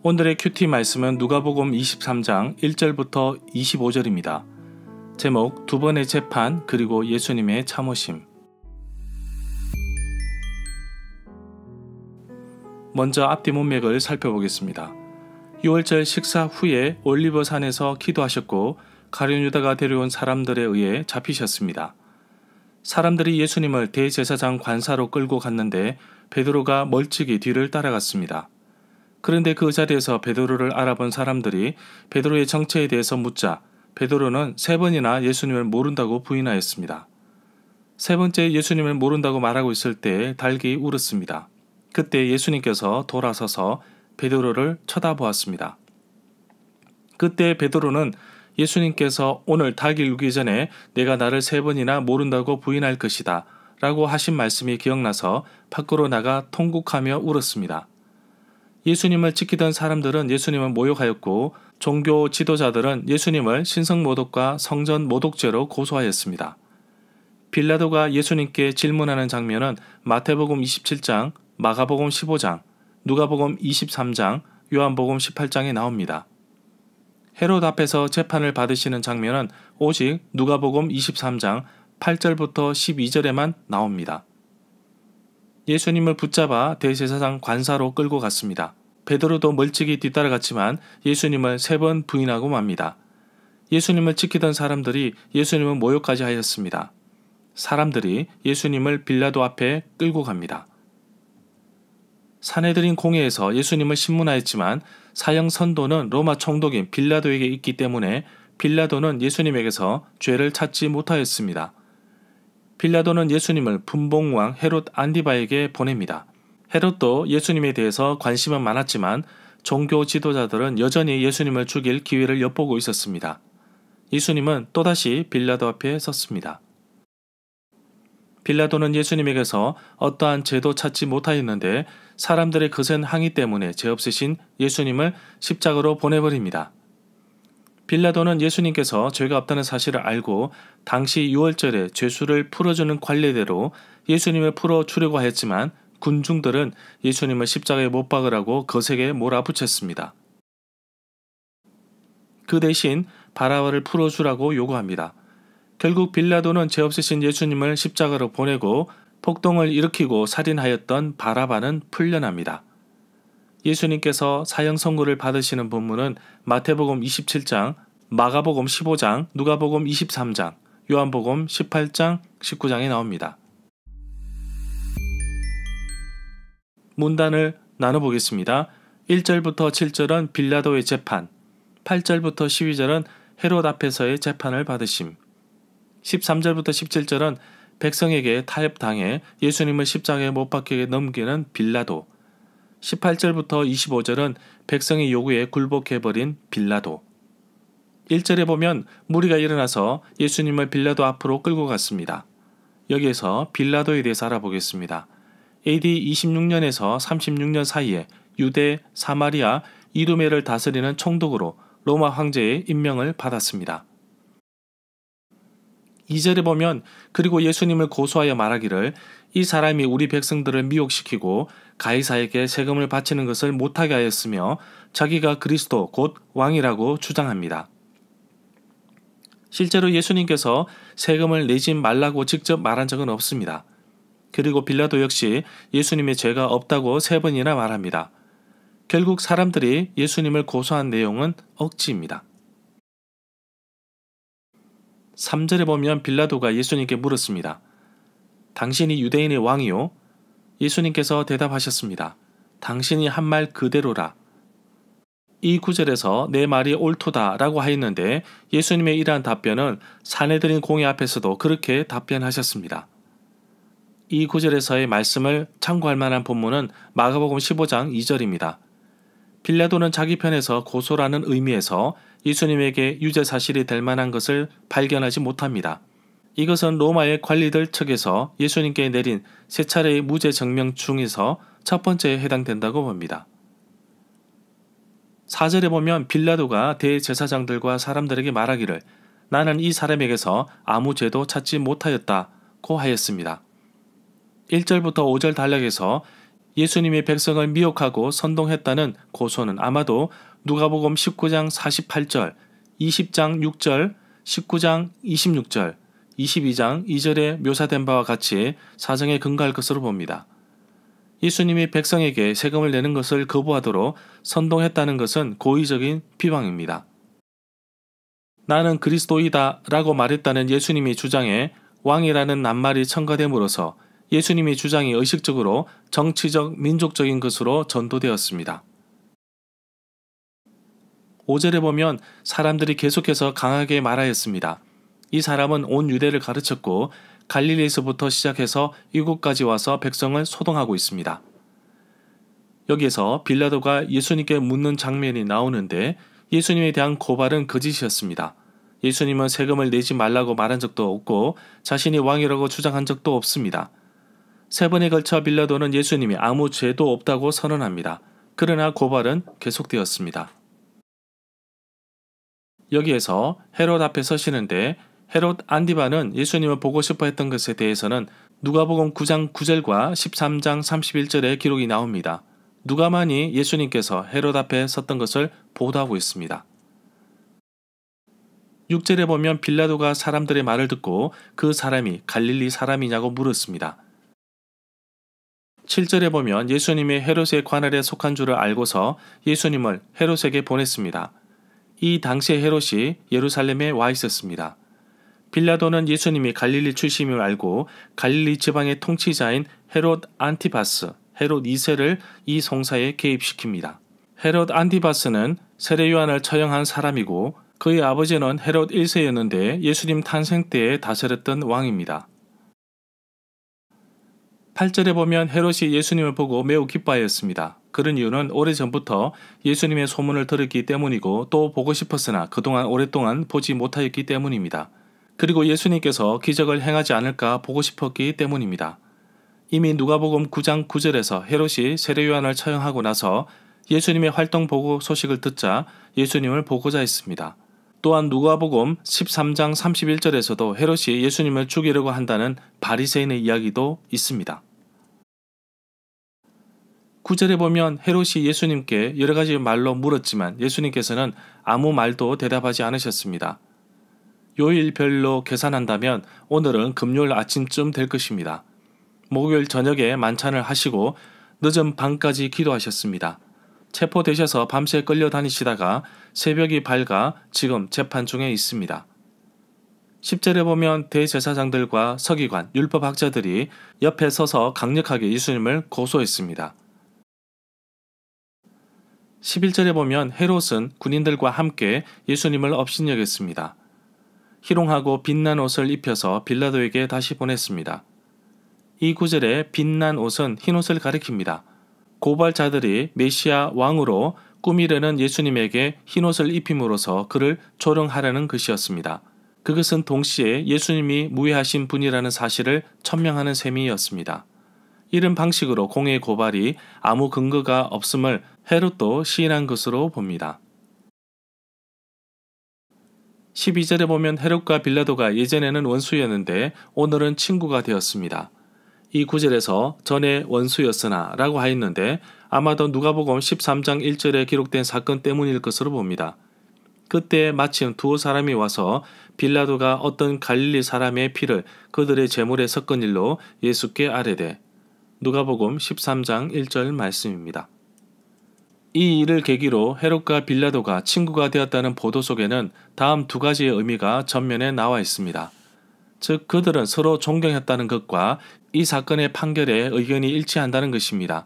오늘의 큐티 말씀은 누가복음 23장 1절부터 25절입니다. 제목 두 번의 재판 그리고 예수님의 참으심. 먼저 앞뒤 문맥을 살펴보겠습니다. 6월절 식사 후에 올리브산에서 기도하셨고 가룟 유다가 데려온 사람들에 의해 잡히셨습니다. 사람들이 예수님을 대제사장 관사로 끌고 갔는데 베드로가 멀찍이 뒤를 따라갔습니다. 그런데 그 자리에서 베드로를 알아본 사람들이 베드로의 정체에 대해서 묻자 베드로는 3번이나 예수님을 모른다고 부인하였습니다. 3번째 예수님을 모른다고 말하고 있을 때 닭이 울었습니다. 그때 예수님께서 돌아서서 베드로를 쳐다보았습니다. 그때 베드로는 예수님께서 오늘 닭이 울기 전에 내가 나를 3번이나 모른다고 부인할 것이다 라고 하신 말씀이 기억나서 밖으로 나가 통곡하며 울었습니다. 예수님을 지키던 사람들은 예수님을 모욕하였고 종교 지도자들은 예수님을 신성모독과 성전모독죄로 고소하였습니다. 빌라도가 예수님께 질문하는 장면은 마태복음 27장, 마가복음 15장, 누가복음 23장, 요한복음 18장에 나옵니다. 헤롯 앞에서 재판을 받으시는 장면은 오직 누가복음 23장 8절부터 12절에만 나옵니다. 예수님을 붙잡아 대제사장 관사로 끌고 갔습니다. 베드로도 멀찍이 뒤따라갔지만 예수님을 3번 부인하고 맙니다. 예수님을 지키던 사람들이 예수님을 모욕까지 하였습니다. 사람들이 예수님을 빌라도 앞에 끌고 갑니다. 산헤드린 공회에서 예수님을 신문하였지만 사형 선고는 로마 총독인 빌라도에게 있기 때문에 빌라도는 예수님에게서 죄를 찾지 못하였습니다. 빌라도는 예수님을 분봉왕 헤롯 안디바에게 보냅니다. 헤롯도 예수님에 대해서 관심은 많았지만 종교 지도자들은 여전히 예수님을 죽일 기회를 엿보고 있었습니다. 예수님은 또다시 빌라도 앞에 섰습니다. 빌라도는 예수님에게서 어떠한 죄도 찾지 못하였는데 사람들의 거센 항의 때문에 죄 없으신 예수님을 십자가로 보내버립니다. 빌라도는 예수님께서 죄가 없다는 사실을 알고 당시 6월절에 죄수를 풀어주는 관례대로 예수님을 풀어주려고 하였지만 군중들은 예수님을 십자가에 못 박으라고 거세게 몰아붙였습니다. 그 대신 바라바를 풀어주라고 요구합니다. 결국 빌라도는 죄 없으신 예수님을 십자가로 보내고 폭동을 일으키고 살인하였던 바라바는 풀려납니다. 예수님께서 사형 선고를 받으시는 본문은 마태복음 27장, 마가복음 15장, 누가복음 23장, 요한복음 18장, 19장에 나옵니다. 문단을 나눠보겠습니다. 1절부터 7절은 빌라도의 재판, 8절부터 12절은 헤롯 앞에서의 재판을 받으심, 13절부터 17절은 백성에게 타협당해 예수님을 십자가에 못 박히게 넘기는 빌라도, 18절부터 25절은 백성의 요구에 굴복해버린 빌라도. 1절에 보면 무리가 일어나서 예수님을 빌라도 앞으로 끌고 갔습니다. 여기에서 빌라도에 대해서 알아보겠습니다. AD 26년에서 36년 사이에 유대, 사마리아, 이두메를 다스리는 총독으로 로마 황제의 임명을 받았습니다. 2절에 보면 그리고 예수님을 고소하여 말하기를 이 사람이 우리 백성들을 미혹시키고 가이사에게 세금을 바치는 것을 못하게 하였으며 자기가 그리스도 곧 왕이라고 주장합니다. 실제로 예수님께서 세금을 내지 말라고 직접 말한 적은 없습니다. 그리고 빌라도 역시 예수님의 죄가 없다고 3번이나 말합니다. 결국 사람들이 예수님을 고소한 내용은 억지입니다. 3절에 보면 빌라도가 예수님께 물었습니다. 당신이 유대인의 왕이요? 예수님께서 대답하셨습니다. 당신이 한 말 그대로라. 이 구절에서 내 말이 옳도다 라고 하였는데 예수님의 이러한 답변은 산헤드린 공회 앞에서도 그렇게 답변하셨습니다. 이 구절에서의 말씀을 참고할 만한 본문은 마가복음 15장 2절입니다. 빌라도는 자기 편에서 고소라는 의미에서 예수님에게 유죄 사실이 될 만한 것을 발견하지 못합니다. 이것은 로마의 관리들 측에서 예수님께 내린 3차례의 무죄 증명 중에서 첫 번째에 해당된다고 봅니다. 4절에 보면 빌라도가 대제사장들과 사람들에게 말하기를 나는 이 사람에게서 아무 죄도 찾지 못하였다고 하였습니다. 1절부터 5절 단락에서 예수님이 백성을 미혹하고 선동했다는 고소는 아마도 누가복음 19장 48절, 20장 6절, 19장 26절, 22장 2절에 묘사된 바와 같이 사정에 근거할 것으로 봅니다. 예수님이 백성에게 세금을 내는 것을 거부하도록 선동했다는 것은 고의적인 비방입니다. 나는 그리스도이다 라고 말했다는 예수님이 주장에 왕이라는 낱말이 첨가됨으로써 예수님의 주장이 의식적으로 정치적, 민족적인 것으로 전도되었습니다. 5절에 보면 사람들이 계속해서 강하게 말하였습니다. 이 사람은 온 유대를 가르쳤고 갈릴리에서부터 시작해서 이곳까지 와서 백성을 소동하고 있습니다. 여기에서 빌라도가 예수님께 묻는 장면이 나오는데 예수님에 대한 고발은 거짓이었습니다. 예수님은 세금을 내지 말라고 말한 적도 없고 자신이 왕이라고 주장한 적도 없습니다. 3번에 걸쳐 빌라도는 예수님이 아무 죄도 없다고 선언합니다. 그러나 고발은 계속되었습니다. 여기에서 헤롯 앞에 서시는데 헤롯 안디바는 예수님을 보고 싶어 했던 것에 대해서는 누가복음 9장 9절과 13장 31절에 기록이 나옵니다. 누가만이 예수님께서 헤롯 앞에 섰던 것을 보도하고 있습니다. 6절에 보면 빌라도가 사람들의 말을 듣고 그 사람이 갈릴리 사람이냐고 물었습니다. 7절에 보면 예수님이 헤롯의 관할에 속한 줄을 알고서 예수님을 헤롯에게 보냈습니다. 이 당시에 헤롯이 예루살렘에 와 있었습니다. 빌라도는 예수님이 갈릴리 출신임을 알고 갈릴리 지방의 통치자인 헤롯 안티바스, 헤롯 2세를 이 송사에 개입시킵니다. 헤롯 안티바스는 세례 요한을 처형한 사람이고 그의 아버지는 헤롯 1세였는데 예수님 탄생 때에 다스렸던 왕입니다. 8절에 보면 헤롯이 예수님을 보고 매우 기뻐하였습니다. 그런 이유는 오래전부터 예수님의 소문을 들었기 때문이고 또 보고 싶었으나 그동안 오랫동안 보지 못하였기 때문입니다. 그리고 예수님께서 기적을 행하지 않을까 보고 싶었기 때문입니다. 이미 누가복음 9장 9절에서 헤롯이 세례 요한을 처형하고 나서 예수님의 활동 보고 소식을 듣자 예수님을 보고자 했습니다. 또한 누가복음 13장 31절에서도 헤롯이 예수님을 죽이려고 한다는 바리새인의 이야기도 있습니다. 9절에 보면 헤롯이 예수님께 여러 가지 말로 물었지만 예수님께서는 아무 말도 대답하지 않으셨습니다. 요일별로 계산한다면 오늘은 금요일 아침쯤 될 것입니다. 목요일 저녁에 만찬을 하시고 늦은 밤까지 기도하셨습니다. 체포되셔서 밤새 끌려다니시다가 새벽이 밝아 지금 재판 중에 있습니다. 10절에 보면 대제사장들과 서기관, 율법학자들이 옆에 서서 강력하게 예수님을 고소했습니다. 11절에 보면 헤롯은 군인들과 함께 예수님을 업신여겼습니다. 희롱하고 빛난 옷을 입혀서 빌라도에게 다시 보냈습니다. 이 구절에 빛난 옷은 흰옷을 가리킵니다. 고발자들이 메시아 왕으로 꾸미려는 예수님에게 흰옷을 입힘으로써 그를 조롱하려는 것이었습니다. 그것은 동시에 예수님이 무해하신 분이라는 사실을 천명하는 셈이었습니다. 이런 방식으로 공의 고발이 아무 근거가 없음을 헤롯도 시인한 것으로 봅니다. 12절에 보면 헤롯과 빌라도가 예전에는 원수였는데 오늘은 친구가 되었습니다. 이 구절에서 전에 원수였으나 라고 하였는데 아마도 누가복음 13장 1절에 기록된 사건 때문일 것으로 봅니다. 그때 마침 두 사람이 와서 빌라도가 어떤 갈릴리 사람의 피를 그들의 제물에 섞은 일로 예수께 아뢰되 누가복음 13장 1절 말씀입니다. 이 일을 계기로 헤롯과 빌라도가 친구가 되었다는 보도 속에는 다음 두 가지의 의미가 전면에 나와 있습니다. 즉 그들은 서로 존경했다는 것과 이 사건의 판결에 의견이 일치한다는 것입니다.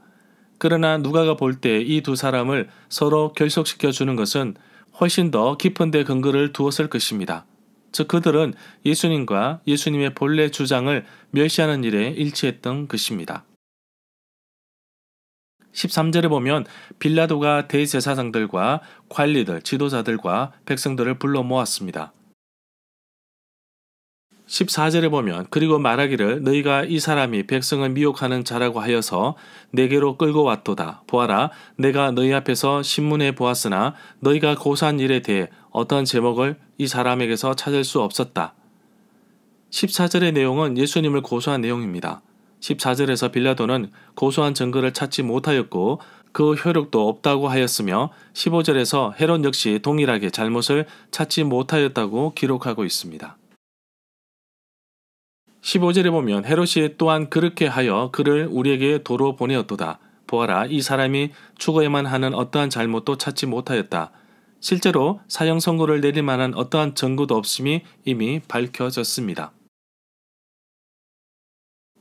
그러나 누가가 볼 때 이 두 사람을 서로 결속시켜 주는 것은 훨씬 더 깊은 데 근거를 두었을 것입니다. 즉 그들은 예수님과 예수님의 본래 주장을 멸시하는 일에 일치했던 것입니다. 13절에 보면 빌라도가 대제사장들과 관리들, 지도자들과 백성들을 불러 모았습니다. 14절에 보면 그리고 말하기를 너희가 이 사람이 백성을 미혹하는 자라고 하여서 내게로 끌고 왔도다. 보아라, 내가 너희 앞에서 신문해 보았으나 너희가 고소한 일에 대해 어떤 제목을 이 사람에게서 찾을 수 없었다. 14절의 내용은 예수님을 고소한 내용입니다. 14절에서 빌라도는 고소한 증거를 찾지 못하였고 그 효력도 없다고 하였으며 15절에서 헤롯 역시 동일하게 잘못을 찾지 못하였다고 기록하고 있습니다. 15절에 보면 헤롯이 또한 그렇게 하여 그를 우리에게 도로 보내었도다. 보아라, 이 사람이 죽어야만 하는 어떠한 잘못도 찾지 못하였다. 실제로 사형 선고를 내릴 만한 어떠한 증거도 없음이 이미 밝혀졌습니다.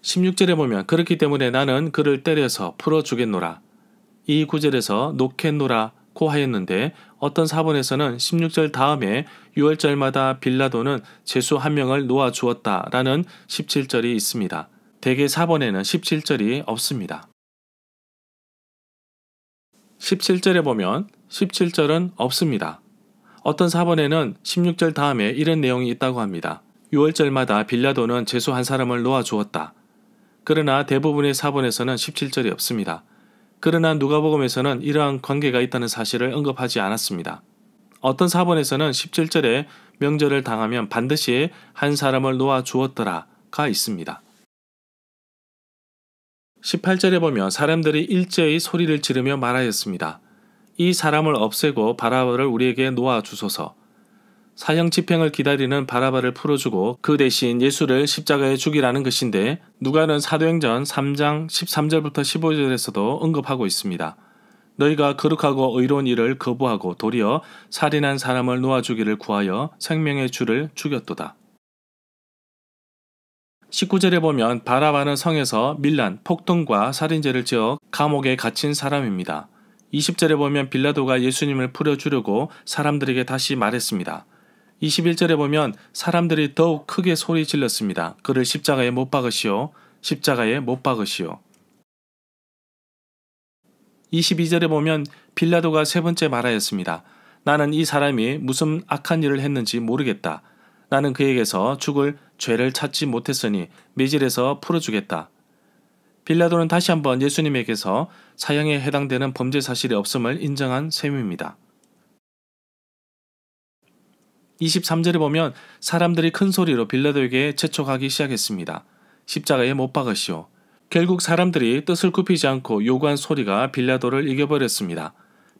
16절에 보면 그렇기 때문에 나는 그를 때려서 풀어주겠노라. 이 구절에서 놓겠노라고 하였는데 어떤 사본에서는 16절 다음에 6월절마다 빌라도는 죄수 한 명을 놓아주었다라는 17절이 있습니다. 대개 사본에는 17절이 없습니다. 17절에 보면 17절은 없습니다. 어떤 사본에는 16절 다음에 이런 내용이 있다고 합니다. 6월절마다 빌라도는 죄수 한 사람을 놓아주었다. 그러나 대부분의 사본에서는 17절이 없습니다. 그러나 누가복음에서는 이러한 관계가 있다는 사실을 언급하지 않았습니다. 어떤 사본에서는 17절에 명절을 당하면 반드시 한 사람을 놓아주었더라가 있습니다. 18절에 보면 사람들이 일제히 소리를 지르며 말하였습니다. 이 사람을 없애고 바라바를 우리에게 놓아주소서. 사형 집행을 기다리는 바라바를 풀어주고 그 대신 예수를 십자가에 죽이라는 것인데 누가는 사도행전 3장 13절부터 15절에서도 언급하고 있습니다. 너희가 거룩하고 의로운 일을 거부하고 도리어 살인한 사람을 놓아주기를 구하여 생명의 주를 죽였도다. 19절에 보면 바라바는 성에서 밀란, 폭동과 살인죄를 지어 감옥에 갇힌 사람입니다. 20절에 보면 빌라도가 예수님을 풀어주려고 사람들에게 다시 말했습니다. 21절에 보면 사람들이 더욱 크게 소리 질렀습니다. 그를 십자가에 못 박으시오. 십자가에 못 박으시오. 22절에 보면 빌라도가 세 번째 말하였습니다. 나는 이 사람이 무슨 악한 일을 했는지 모르겠다. 나는 그에게서 죽을 죄를 찾지 못했으니 매질에서 풀어주겠다. 빌라도는 다시 한번 예수님에게서 사형에 해당되는 범죄 사실이 없음을 인정한 셈입니다. 23절에 보면 사람들이 큰 소리로 빌라도에게 재촉하기 시작했습니다. 십자가에 못 박으시오. 결국 사람들이 뜻을 굽히지 않고 요구한 소리가 빌라도를 이겨버렸습니다.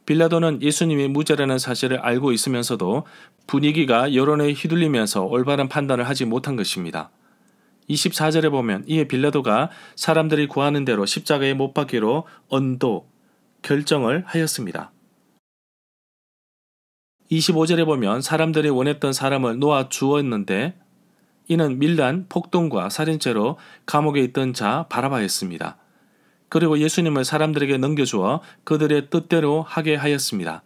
빌라도는 예수님이 무죄라는 사실을 알고 있으면서도 분위기가 여론에 휘둘리면서 올바른 판단을 하지 못한 것입니다. 24절에 보면 이에 빌라도가 사람들이 구하는 대로 십자가에 못 박기로 결정을 하였습니다. 25절에 보면 사람들이 원했던 사람을 놓아 주었는데 이는 밀란, 폭동과 살인죄로 감옥에 있던 자 바라바였습니다. 그리고 예수님을 사람들에게 넘겨주어 그들의 뜻대로 하게 하였습니다.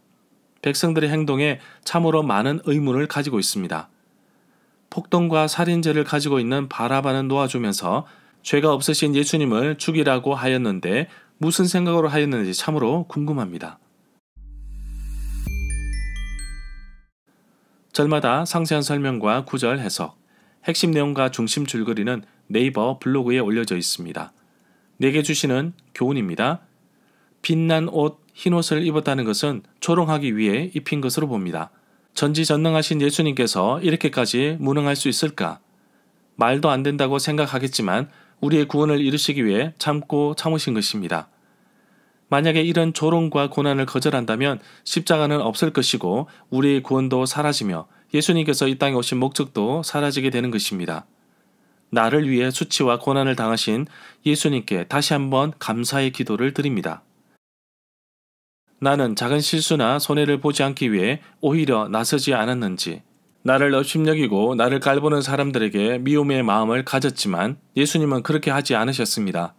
백성들의 행동에 참으로 많은 의문을 가지고 있습니다. 폭동과 살인죄를 가지고 있는 바라바는 놓아주면서 죄가 없으신 예수님을 죽이라고 하였는데 무슨 생각으로 하였는지 참으로 궁금합니다. 절마다 상세한 설명과 구절 해석, 핵심 내용과 중심 줄거리는 네이버 블로그에 올려져 있습니다. 내게 주시는 교훈입니다. 빛난 옷, 흰 옷을 입었다는 것은 조롱하기 위해 입힌 것으로 봅니다. 전지전능하신 예수님께서 이렇게까지 무능할 수 있을까? 말도 안 된다고 생각하겠지만 우리의 구원을 이루시기 위해 참으신 것입니다. 만약에 이런 조롱과 고난을 거절한다면 십자가는 없을 것이고 우리의 구원도 사라지며 예수님께서 이 땅에 오신 목적도 사라지게 되는 것입니다. 나를 위해 수치와 고난을 당하신 예수님께 다시 한번 감사의 기도를 드립니다. 나는 작은 실수나 손해를 보지 않기 위해 오히려 나서지 않았는지, 나를 업심여기고 나를 깔보는 사람들에게 미움의 마음을 가졌지만 예수님은 그렇게 하지 않으셨습니다.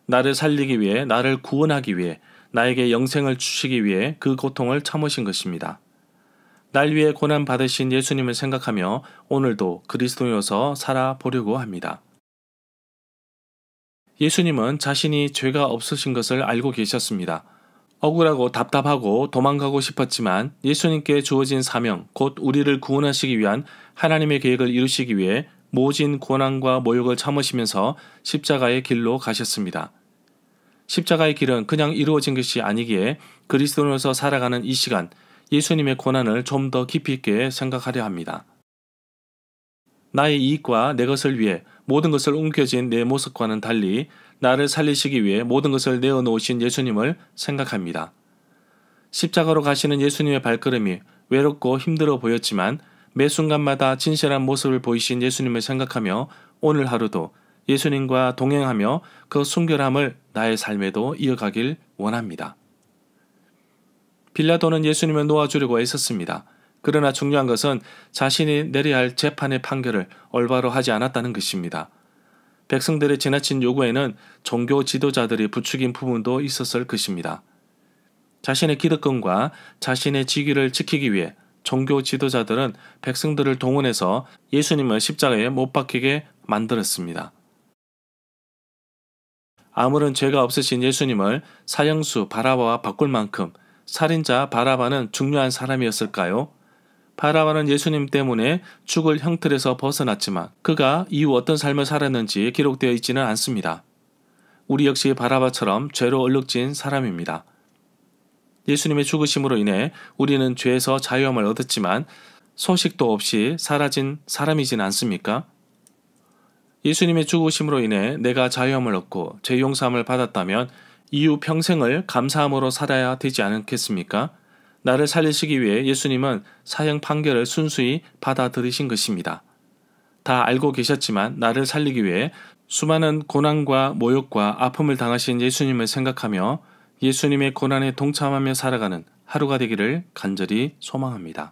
나를 살리기 위해, 나를 구원하기 위해, 나에게 영생을 주시기 위해 그 고통을 참으신 것입니다. 날 위해 고난 받으신 예수님을 생각하며 오늘도 그리스도인으로서 살아보려고 합니다. 예수님은 자신이 죄가 없으신 것을 알고 계셨습니다. 억울하고 답답하고 도망가고 싶었지만 예수님께 주어진 사명, 곧 우리를 구원하시기 위한 하나님의 계획을 이루시기 위해 모진 고난과 모욕을 참으시면서 십자가의 길로 가셨습니다. 십자가의 길은 그냥 이루어진 것이 아니기에 그리스도인으로서 살아가는 이 시간, 예수님의 고난을 좀 더 깊이 있게 생각하려 합니다. 나의 이익과 내 것을 위해 모든 것을 움켜쥔 내 모습과는 달리 나를 살리시기 위해 모든 것을 내어놓으신 예수님을 생각합니다. 십자가로 가시는 예수님의 발걸음이 외롭고 힘들어 보였지만 매 순간마다 진실한 모습을 보이신 예수님을 생각하며 오늘 하루도 예수님과 동행하며 그 순결함을 나의 삶에도 이어가길 원합니다. 빌라도는 예수님을 놓아주려고 애썼습니다. 그러나 중요한 것은 자신이 내려야 할 재판의 판결을 올바로 하지 않았다는 것입니다. 백성들의 지나친 요구에는 종교 지도자들이 부추긴 부분도 있었을 것입니다. 자신의 기득권과 자신의 직위를 지키기 위해 종교 지도자들은 백성들을 동원해서 예수님을 십자가에 못 박히게 만들었습니다. 아무런 죄가 없으신 예수님을 사형수 바라바와 바꿀 만큼 살인자 바라바는 중요한 사람이었을까요? 바라바는 예수님 때문에 죽을 형틀에서 벗어났지만 그가 이후 어떤 삶을 살았는지 기록되어 있지는 않습니다. 우리 역시 바라바처럼 죄로 얼룩진 사람입니다. 예수님의 죽으심으로 인해 우리는 죄에서 자유함을 얻었지만 소식도 없이 사라진 사람이진 않습니까? 예수님의 죽으심으로 인해 내가 자유함을 얻고 죄 용서함을 받았다면 이후 평생을 감사함으로 살아야 되지 않겠습니까? 나를 살리시기 위해 예수님은 사형 판결을 순수히 받아들이신 것입니다. 다 알고 계셨지만 나를 살리기 위해 수많은 고난과 모욕과 아픔을 당하신 예수님을 생각하며 예수님의 고난에 동참하며 살아가는 하루가 되기를 간절히 소망합니다.